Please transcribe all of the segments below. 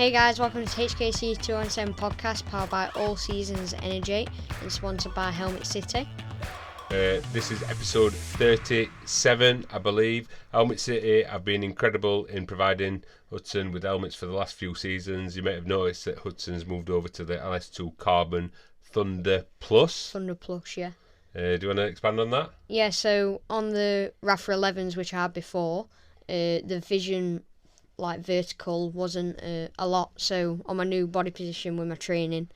Hey guys, welcome to HKC 217 podcast powered by All Seasons Energy and sponsored by Helmet City. This is episode 37, I believe. Helmet City have been incredible in providing Hudson with helmets for the last few seasons. You may have noticed that Hudson's moved over to the LS2 Carbon Thunder Plus. Thunder Plus, yeah. Do you want to expand on that? Yeah, so on the Rowrah 11s, which I had before, the vision, like vertical, wasn't a lot. So on my new body position with my training,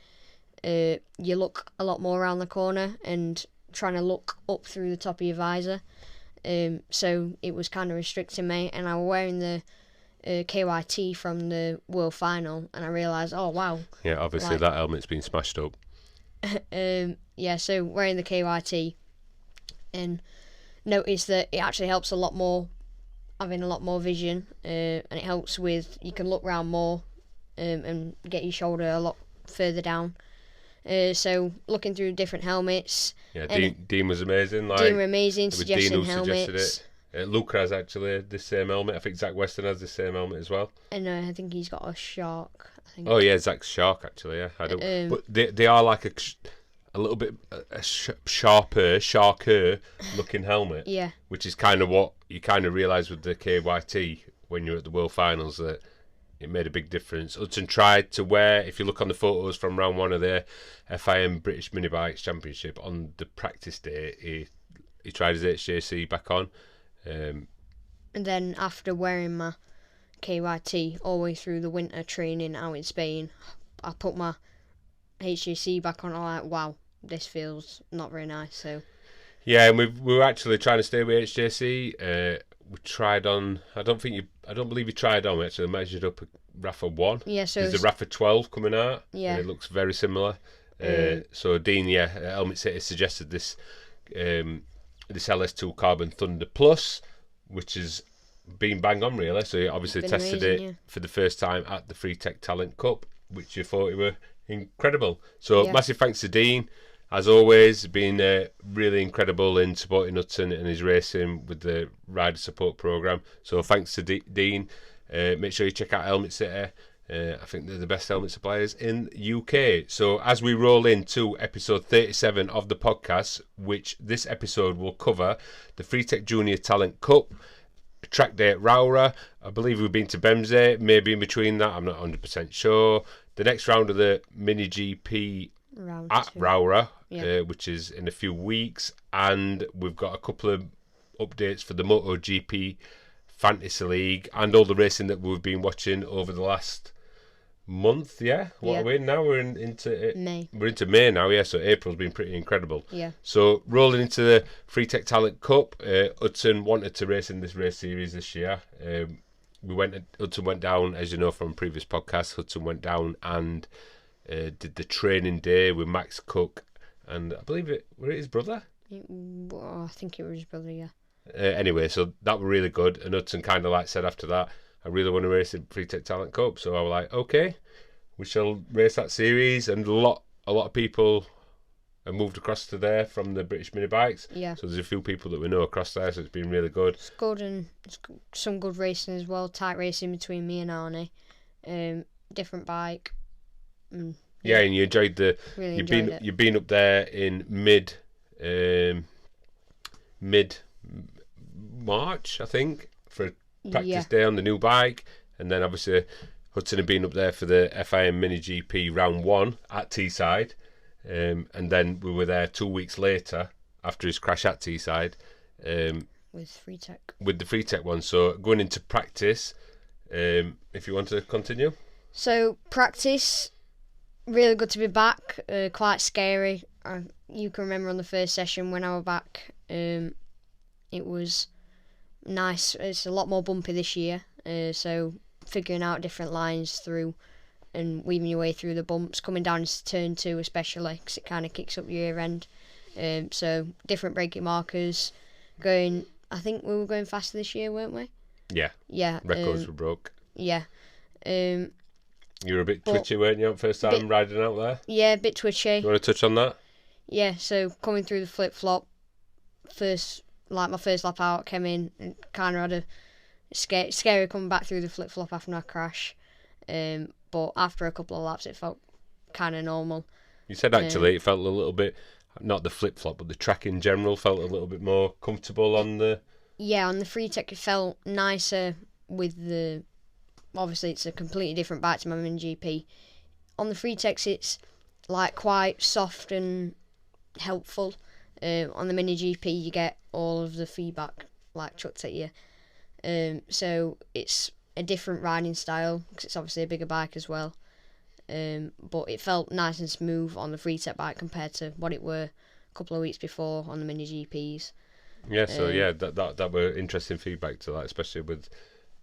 you look a lot more around the corner and trying to look up through the top of your visor. So it was kind of restricting me, and I was wearing the KYT from the World Final, and I realised, oh wow. Yeah, obviously that helmet's been smashed up. Yeah, so wearing the KYT and noticed that it actually helps a lot more, having a lot more vision, and it helps with, you can look round more and get your shoulder a lot further down. So looking through different helmets. Yeah, Dean was amazing. Dean were amazing, suggesting helmets. Suggested it. Luca has actually the same helmet. I think Zach Weston has the same helmet as well. And I think he's got a shark. I think. Oh yeah, Zach's shark actually. Yeah, I don't. But they are like a little bit sharker looking helmet. Yeah. Which is kind of what you kind of realise with the KYT when you're at the World Finals, that it made a big difference. Hudson tried to wear, if you look on the photos from round one of the FIM British Mini Bikes Championship, on the practice day, he tried his HJC back on. And then after wearing my KYT all the way through the winter training out in Spain, I put my HJC back on. I'm like, wow, this feels not very nice. So yeah, and we were actually trying to stay with HJC. We tried on. I don't believe you tried on. We actually measured up a Rafa 1. Yeah, so there's a Rafa 12 coming out. Yeah, and it looks very similar. So Dean, Helmet City suggested this LS2 Carbon Thunder Plus, which has been bang on really. So he obviously tested it for the first time at the Freetech Talent Cup, which you thought were incredible. So massive thanks to Dean. As always, been really incredible in supporting Hudson and his racing with the rider support programme. So thanks to Dean. Make sure you check out Helmet City. I think they're the best helmet suppliers in the UK. So as we roll into episode 37 of the podcast, which this episode will cover the Freetech Junior Talent Cup, track day at Rowrah. I believe we've been to Epsiode, maybe in between that, I'm not 100% sure. The next round of the minigp at Rowrah, which is in a few weeks, and we've got a couple of updates for the MotoGP Fantasy League and all the racing that we've been watching over the last month. Are we now? We're into May. We're into May now. Yeah, so April's been pretty incredible. Yeah. So rolling into the Freetech Talent Cup, Hudson wanted to race in this race series this year. Hudson went down, as you know from previous podcasts. Hudson went down and did the training day with Max Cook, and I believe it his brother. I think it was his brother. Yeah. Anyway, so that was really good, and Hudson kind of said after that, I really want to race in Freetech Talent Cup. So I was like, okay, we shall race that series, and a lot of people have moved across to there from the British Mini Bikes. Yeah. So there's a few people that we know across there, so it's been really good. It's good, and it's some good racing as well. Tight racing between me and Arnie. Different bike. Yeah, and you enjoyed you've been up there in mid March, I think, for a practice day on the new bike, and then obviously Hudson had been up there for the FIM Mini GP round 1 at Teesside, and then we were there 2 weeks later after his crash at Teesside with the Freetech one. So going into practice, if you want to continue. So practice, really good to be back. Quite scary. You can remember on the first session when I was back, it was nice. It's a lot more bumpy this year, so figuring out different lines through and weaving your way through the bumps, coming down into turn 2 especially, because it kind of kicks up your rear end. So different braking markers. I think we were going faster this year, weren't we? Yeah. Records were broke. Yeah. You were a bit twitchy, weren't you, first time riding out there? Yeah, a bit twitchy. You want to touch on that? Yeah, so coming through the flip-flop, my first lap out, came in and kind of had a scary coming back through the flip-flop after my crash. but after a couple of laps, it felt kind of normal. You said actually it felt a little bit, not the flip-flop, but the track in general felt a little bit more comfortable on the... Yeah, on the Freetech it felt nicer with the... Obviously, it's a completely different bike to my MotoGP. On the Freetechs, it's like quite soft and helpful. On the MotoGP, you get all of the feedback like chucked at you. So it's a different riding style because it's obviously a bigger bike as well. But it felt nice and smooth on the Freetech bike compared to what it were a couple of weeks before on the MotoGPs. Yeah, so that were interesting feedback to that, especially with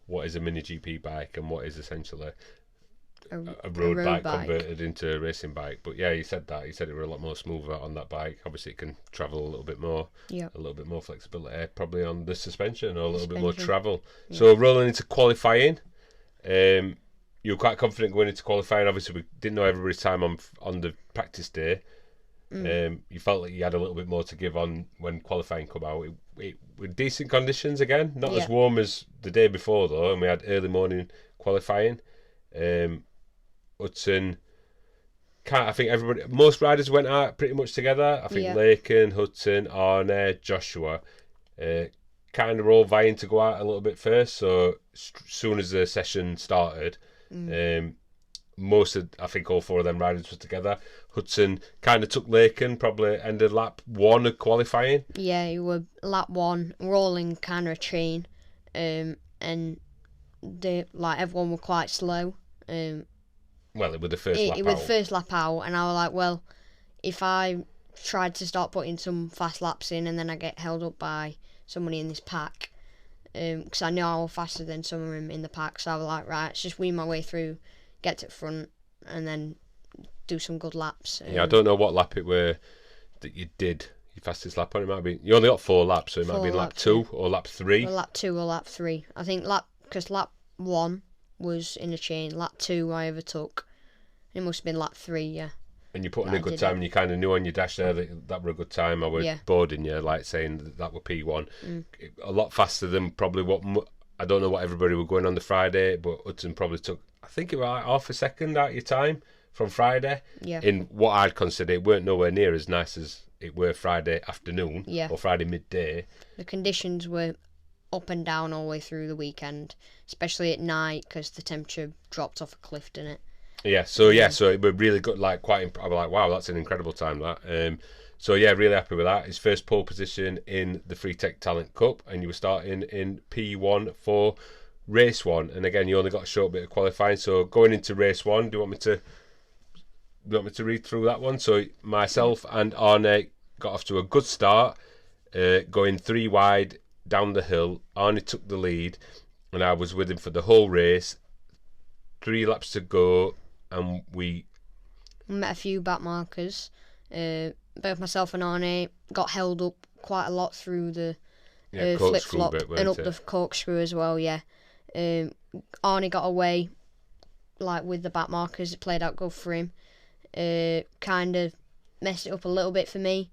what is a MotoGP bike and what is essentially a road bike converted into a racing bike. But yeah, you said it were a lot more smoother on that bike. Obviously it can travel a little bit more, a little bit more flexibility probably on the suspension, or a little bit more travel. So rolling into qualifying, you were quite confident going into qualifying. Obviously we didn't know everybody's time on the practice day. You felt like you had a little bit more to give on when qualifying come out. It with decent conditions again, not as warm as the day before though, and we had early morning qualifying. Hudson, I think most riders went out pretty much together. I think Lakin, Hudson, Arne, Joshua, kind of all vying to go out a little bit first. So soon as the session started, I think all four of them riders were together. Hudson kind of took Lakin, probably ended lap 1 of qualifying. Yeah, you were lap 1, rolling kind of a train, and everyone were quite slow. Well, it was the first lap out. It was the first lap out, and I was like, well, if I tried to start putting some fast laps in and then I get held up by somebody in this pack, because I know I was faster than some of them in the pack, so I was like, right, let's just wean my way through, get to the front, and then do some good laps. I don't know what lap it were that you did your fastest lap on. It might have been, you only got 4 laps, so it might have been lap 2 or lap 3. Or lap 2 or lap 3. I think because lap 1 was in a chain, lap 2 I overtook. It must have been lap 3, yeah. And you put in a good time, and you kind of knew on your dash there that were a good time. I was boarding you, like saying that were P1. A lot faster than probably what, I don't know what everybody were going on the Friday, but Hudson probably took, I think it was like half a second out of your time from Friday. Yeah. In what I'd consider, it weren't nowhere near as nice as it were Friday afternoon or Friday midday. The conditions were up and down all the way through the weekend, especially at night because the temperature dropped off a cliff, didn't it? So it was really good. Like I was like, wow, that's an incredible time. That. So yeah, really happy with that. His first pole position in the Freetech Talent Cup, and you were starting in P1 for race 1. And again, you only got a short bit of qualifying. So going into race 1, do you want me to read through that one? So myself and Arne got off to a good start, going 3 wide down the hill. Arne took the lead, and I was with him for the whole race. 3 laps to go, and we met a few back markers. Both myself and Arne got held up quite a lot through the flip flop and up the corkscrew as well. Yeah, Arne got away like with the back markers. It played out good for him. Kind of messed it up a little bit for me,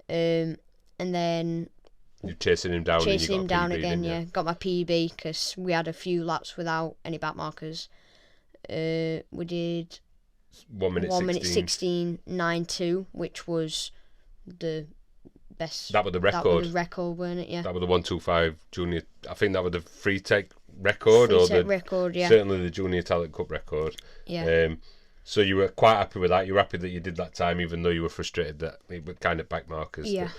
and then you're chasing him down. Chasing him down again. Yeah, got my PB because we had a few laps without any back markers. We did 1 minute 16.92, which was the best. That was the record. That was the record, weren't it? Yeah. That was the 125 junior. I think that was the Freetech record, or the record. Yeah. Certainly the Junior Talent Cup record. Yeah. So you were quite happy with that. You were happy that you did that time, even though you were frustrated that it was kind of back markers. Yeah.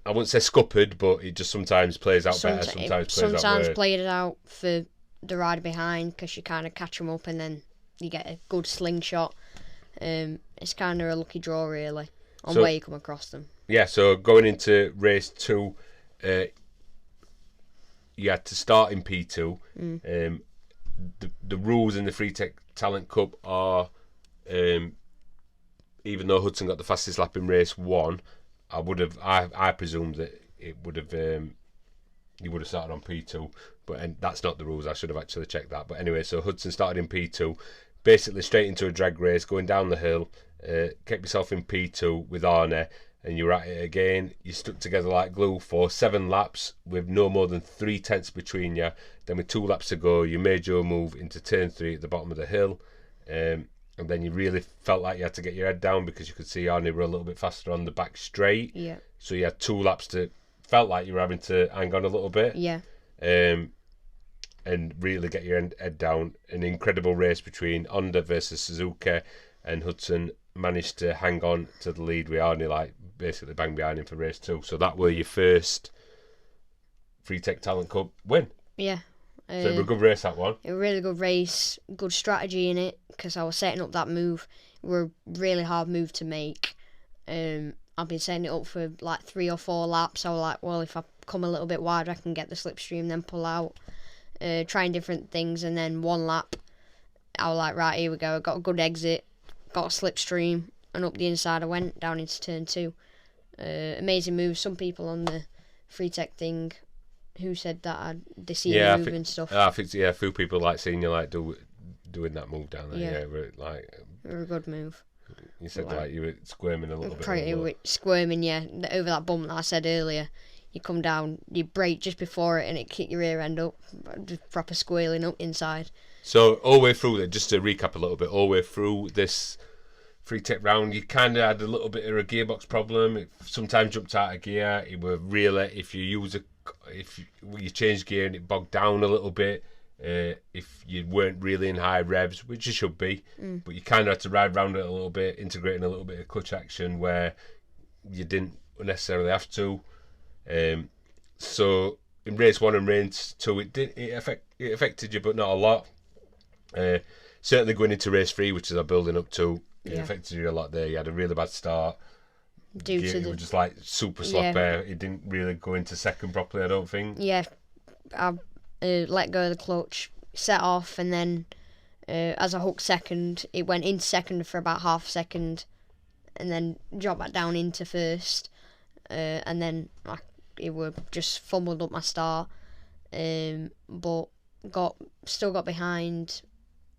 I wouldn't say scuppered, but it just sometimes plays out better. Sometimes played it out for the rider behind because you kind of catch them up and then you get a good slingshot. It's kind of a lucky draw really on where you come across them. Yeah, so going into race 2, you had to start in P2. The rules in the Freetech Talent Cup are, even though Hudson got the fastest lap in race 1, I presumed that it would have you would have started on P2, but that's not the rules. I should have actually checked that. But anyway, so Hudson started in P2, basically straight into a drag race, going down the hill, kept yourself in P2 with Arne, and you were at it again. You stuck together like glue for 7 laps with no more than 3 tenths between you. Then with 2 laps to go, you made your move into turn 3 at the bottom of the hill. And then you really felt like you had to get your head down because you could see Arnie were a little bit faster on the back straight. Yeah. So you had 2 laps felt like you were having to hang on a little bit. Yeah. And really get your head down. An incredible race between Honda versus Suzuki, and Hudson managed to hang on to the lead with Arnie, like basically bang behind him for race 2. So that were your first Freetech Talent Cup win. Yeah. So it was a good race, that one. A really good race, good strategy in it, because I was setting up that move. It was a really hard move to make. I've been setting it up for like 3 or 4 laps. I was like, well, if I come a little bit wider, I can get the slipstream, then pull out. Trying different things, and then 1 lap, I was like, right, here we go. I got a good exit, got a slipstream, and up the inside I went down into turn 2. Amazing move. Some people on the Freetech thing who said that they see the move and stuff. I think a few people like seeing you like doing that move down there. Yeah, it was a good move. You said like you were squirming a little bit. Pretty squirming, yeah, over that bump that I said earlier. You come down, you brake just before it, and it kicked your rear end up, just proper squealing up inside. So all the way through it, just to recap a little bit, all the way through this Freetech round, you kind of had a little bit of a gearbox problem. It sometimes jumped out of gear. It was really, if you change gear and it bogged down a little bit, if you weren't really in high revs, which you should be, but you kind of had to ride around it a little bit, integrating a little bit of clutch action where you didn't necessarily have to. So in race 1 and race 2, it affected you, but not a lot. Certainly going into race 3, which is our building up to, it affected you a lot there. You had a really bad start. It was just like super sloppy. It didn't really go into second properly, I don't think. Yeah, I let go of the clutch, set off, and then as I hooked second, it went into second for about half a second, and then dropped back down into first, and then it were just fumbled up my start, but still got behind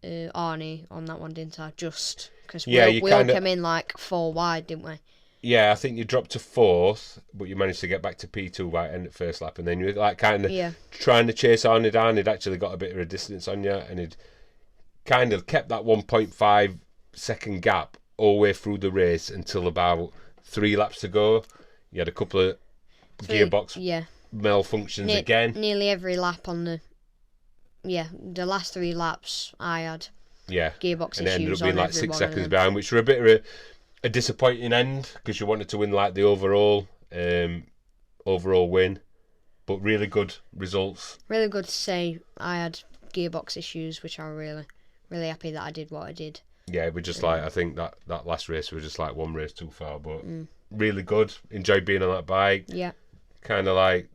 Arnie on that one, didn't I? Just because we all came in like 4 wide, didn't we? Yeah, I think you dropped to 4th, but you managed to get back to P2 by end of first lap, and then you were like kind of trying to chase Arnie down. He'd actually got a bit of a distance on you, and he'd kind of kept that 1.5 second gap all the way through the race until about 3 laps to go. You had a couple of gearbox malfunctions again. Nearly every lap on the last 3 laps I had gearbox issues. And it ended up being like 6 seconds behind, which were a bit of a disappointing end because you wanted to win like the overall win, but really good results. Really good to say I had gearbox issues, which I'm really, really happy that I did what I did. Yeah, we're just like, I think that last race was just like 1 race too far, but really good. Enjoyed being on that bike. Yeah. Kind of like,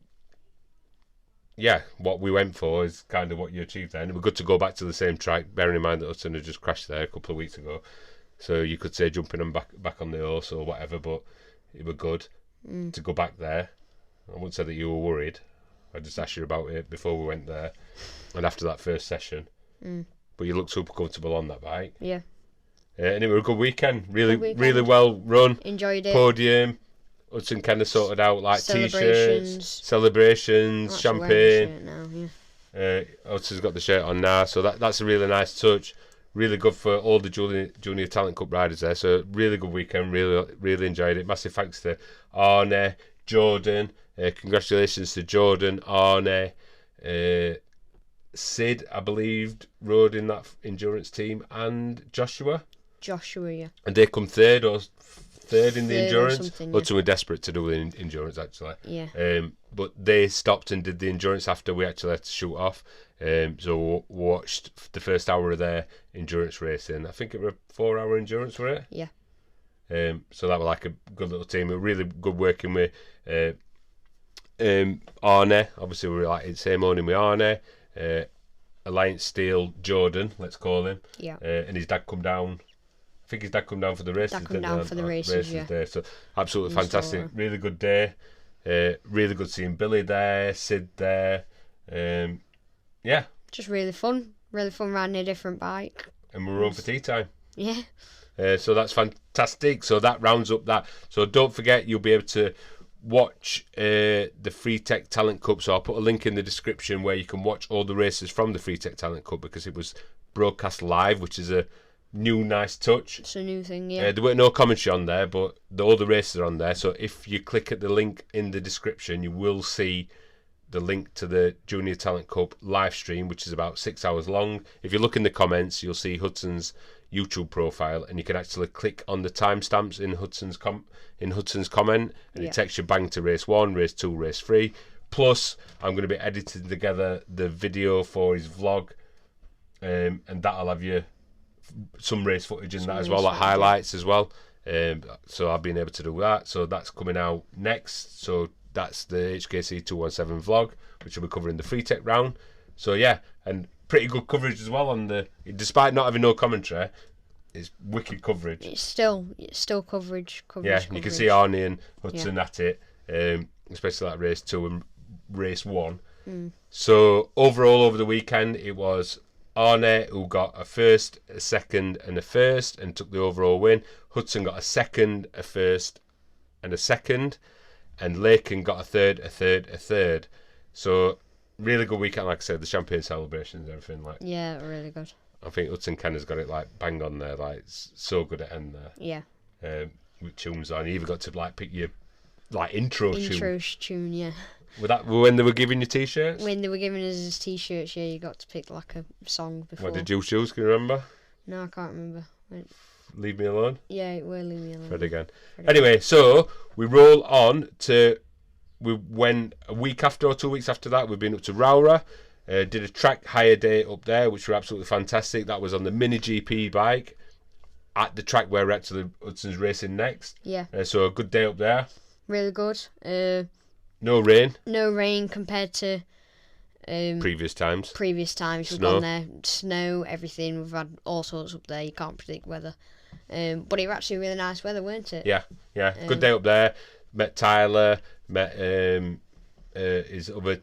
what we went for is kind of what you achieved then. It was good to go back to the same track, bearing in mind that Hudson had just crashed there a couple of weeks ago. So you could say jumping them back on the horse or whatever, but it was good to go back there. I wouldn't say that you were worried. I just asked you about it before we went there and after that first session. But you looked super comfortable on that bike. Yeah. And it was a good weekend. Really well run. Enjoyed it. Podium. Hudson kind of sorted out like t-shirts, celebrations, champagne. Hudson's got the shirt on now, so that's a really nice touch. Really good for all the Junior Talent Cup riders there. So really good weekend. Really enjoyed it. Massive thanks to Arne, Jordan. Congratulations to Jordan, Arne, Sid, I believe, rode in that endurance team, and Joshua, yeah. And they come third in the endurance. Hudson were desperate to do the endurance actually. Yeah. But they stopped and did the endurance after we actually had to shoot off. So we watched the first hour of their endurance racing. I think it was a 4-hour endurance, were it? Yeah. So that was like a good little team. We were really good working with Arne. Obviously we were like in the same owning with Arne. Alliance Steel Jordan, let's call him. Yeah. And his dad come down. I think his dad come down for the races. There. So absolutely fantastic. Really good day. Really good seeing Billy there, Sid there. Yeah. Just really fun. Really fun riding a different bike. And we're on for tea time. Yeah. So that's fantastic. So that rounds up that. So don't forget, you'll be able to watch the Freetech Talent Cup. So I'll put a link in the description where you can watch all the races from the Freetech Talent Cup because it was broadcast live, which is a new nice touch. It's a new thing, yeah. There weren't no commentary on there, but all the races are on there. So if you click at the link in the description, you will see the link to the Junior Talent Cup live stream, which is about 6 hours long. If you look in the comments, you'll see Hudson's YouTube profile, and you can actually click on the timestamps in Hudson's comment, and it takes you bang to race 1, race 2, race 3. Plus, I'm going to be editing together the video for his vlog, and that'll have you some race footage in that as well, like highlights as well. So I've been able to do that. So that's coming out next. So that's the HKC 217 vlog, which will be covering the Freetech round. So yeah, and pretty good coverage as well on the. Despite not having no commentary, it's wicked coverage. It's still coverage. Yeah, you can see Arnie and Hudson at it, especially like race 2 and race 1. So overall over the weekend, it was Arne who got a first, a second, and a first, and took the overall win. Hudson got a second, a first, and a second, and Lakin got a third, a third, a third. So really good weekend, like I said, the champagne celebrations and everything. Like, yeah, really good. I think Hudson Kenner's got it like bang on there, like so good at end there. Yeah. With tunes on, you even got to like pick your like intro tune. Yeah. Was that when they were giving you t-shirts? When they were giving us t-shirts, yeah, you got to pick like a song before. What did you choose? Can you remember? No, I can't remember. Leave Me Alone? Yeah, it will Leave Me Alone. Fred again. Anyway, so we roll on to, we went a week after or 2 weeks after that, we've been up to Rowrah, did a track hire day up there, which were absolutely fantastic. That was on the minigp bike at the track where actually Hudson's racing next. Yeah. So a good day up there. Really good. No rain. No rain compared to previous times. We've gone there, snow, everything. We've had all sorts up there. You can't predict weather, but it was actually really nice weather, weren't it? Yeah. Good day up there. Met Tyler. Met his other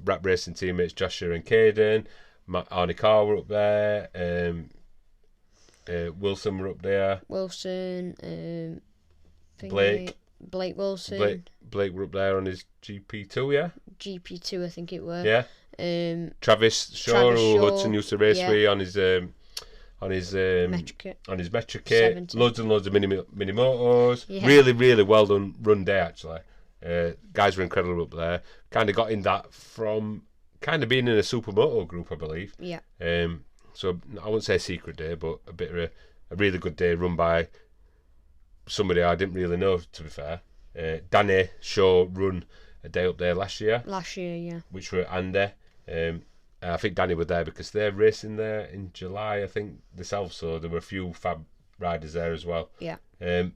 rap racing teammates Joshua and Caden. Arnie Carr were up there. Wilson were up there. Wilson. Blake Wilson. Blake were up there on his GP2, yeah? GP2, I think it were. Yeah. Travis Shaw, who Hudson used to race with on his Metro kit. Loads and loads of mini motos. Yeah. Really well done run day actually. Guys were incredible up there. Kind of got in that from kind of being in a supermoto group, I believe. Yeah. So I wouldn't say a secret day, but a bit of a really good day run by somebody I didn't really know, to be fair. Danny Shaw run a day up there last year. Yeah. Which were Andy. I think Danny were there because they're racing there in July, I think, themselves. So there were a few fab riders there as well. Yeah.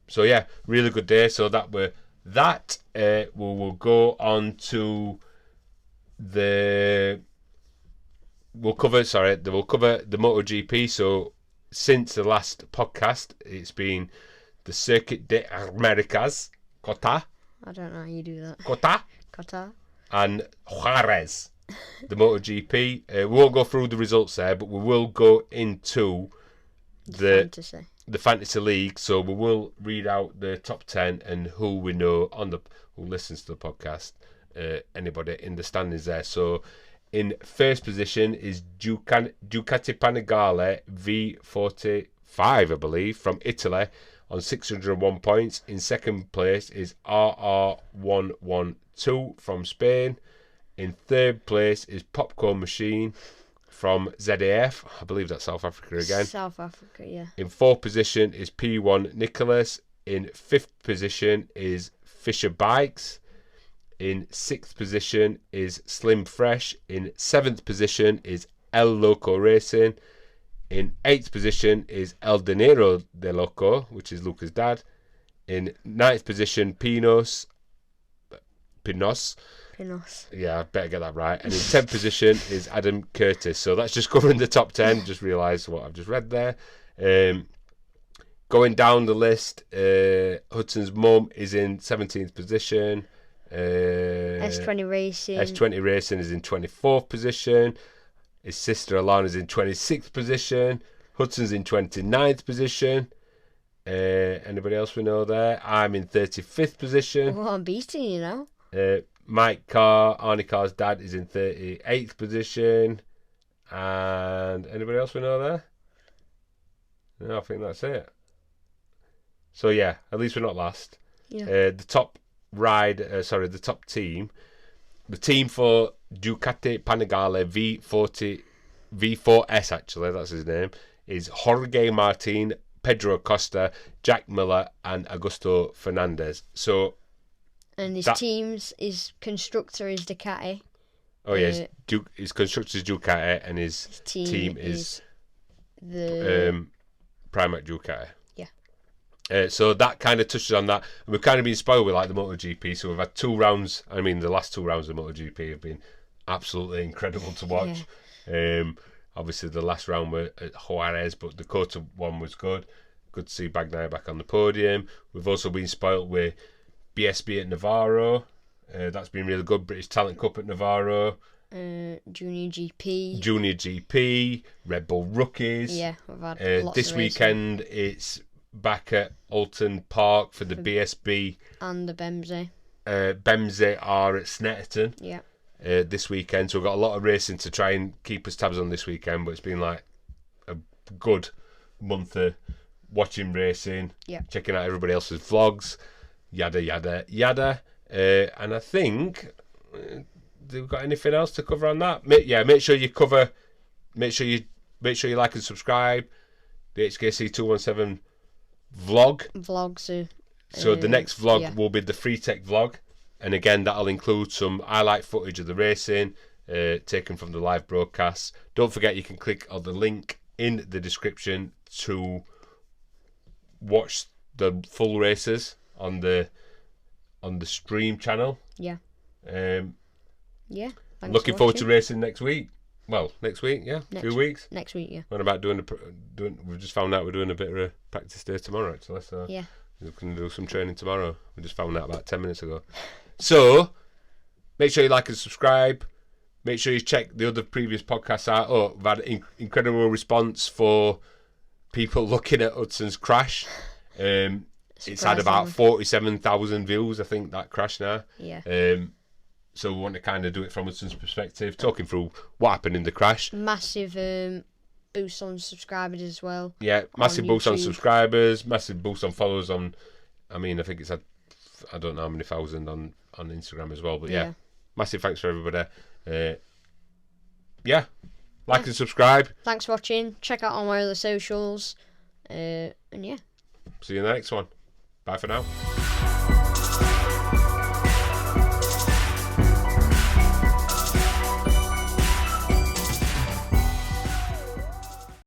So yeah, really good day. So that were that. We'll go on to we'll cover the MotoGP. So since the last podcast, it's been the Circuit de Americas, Cota. I don't know how you do that. Cota. And Juarez, the MotoGP. We won't go through the results there, but we will go into the Fantasy League. So we will read out the top 10 and who we know who listens to the podcast. Anybody in the standings there. So in first position is Ducati Panigale V45, I believe, from Italy on 601 points. In second place is RR112 from Spain. In third place is Popcorn Machine from ZAF. I believe that's South Africa again. South Africa, yeah. In fourth position is P1 Nicholas. In fifth position is Fisher Bikes. In sixth position is Slim Fresh. In seventh position is El Loco Racing. In eighth position is El Dinero de Loco, which is Luca's dad. In ninth position, Pinos. Yeah, I better get that right. And in 10th position is Adam Curtis. So that's just covering the top 10. Just realised what I've just read there. Going down the list, Hudson's mum is in 17th position. S20 Racing is in 24th position. His sister Alana is in 26th position. Hudson's in 29th position. Anybody else we know there? I'm in 35th position. Well, I'm beating you now. Mike Carr, Arnie Carr's dad, is in 38th position. And anybody else we know there? I think that's it. So yeah, at least we're not last. Yeah. The top the top team, the team for Ducati Panigale V4S actually, that's his name, is Jorge Martin, Pedro Costa, Jack Miller, and Augusto Fernandez. So, and his constructor is Ducati. Oh yeah, his constructor is Ducati, and his team is the Pramac Ducati. Yeah. So that kind of touches on that. And we've kind of been spoiled with like the MotoGP. So we've had 2 rounds. I mean, the last 2 rounds of MotoGP have been absolutely incredible to watch. Yeah. Obviously, the last round were at Juarez, but the Cota one was good. Good to see Bagnaia back on the podium. We've also been spoiled with BSB at Navarro. That's been really good. British Talent Cup at Navarro. Junior GP, Red Bull Rookies. Yeah, we've had lots this of weekend it's back at Alton Park for the BSB and the Bemze. Bemze are at Snetterton. Yeah. This weekend, so we've got a lot of racing to try and keep us tabs on this weekend. But it's been like a good month of watching racing, checking out everybody else's vlogs, yada yada yada. And I think, have we got anything else to cover on that? Make sure you like and subscribe. The HKC 217 vlogs. So the next vlog will be the Freetech vlog, and again that'll include some highlight footage of the racing taken from the live broadcasts. Don't forget you can click on the link in the description to watch the full races on the stream channel. Yeah. Looking forward to racing next week. Well, next week, yeah, a few weeks. Next week, yeah. What about doing? We've just found out we're doing a bit of a practice day tomorrow, actually. So yeah, we're going to do some training tomorrow. We just found out about 10 minutes ago. So make sure you like and subscribe. Make sure you check the other previous podcasts out. Oh, we've had incredible response for people looking at Hudson's crash. It's had about 47,000 views, I think, that crash now. Yeah. So we want to kind of do it from Hudson's perspective, talking through what happened in the crash. Massive boost on subscribers as well. Yeah, massive boost on subscribers, massive boost on followers on. I mean, I think it's had, I don't know how many thousand on Instagram as well. But yeah, massive thanks for everybody. Like and subscribe. Thanks for watching. Check out all my other socials. And yeah. See you in the next one. Bye for now.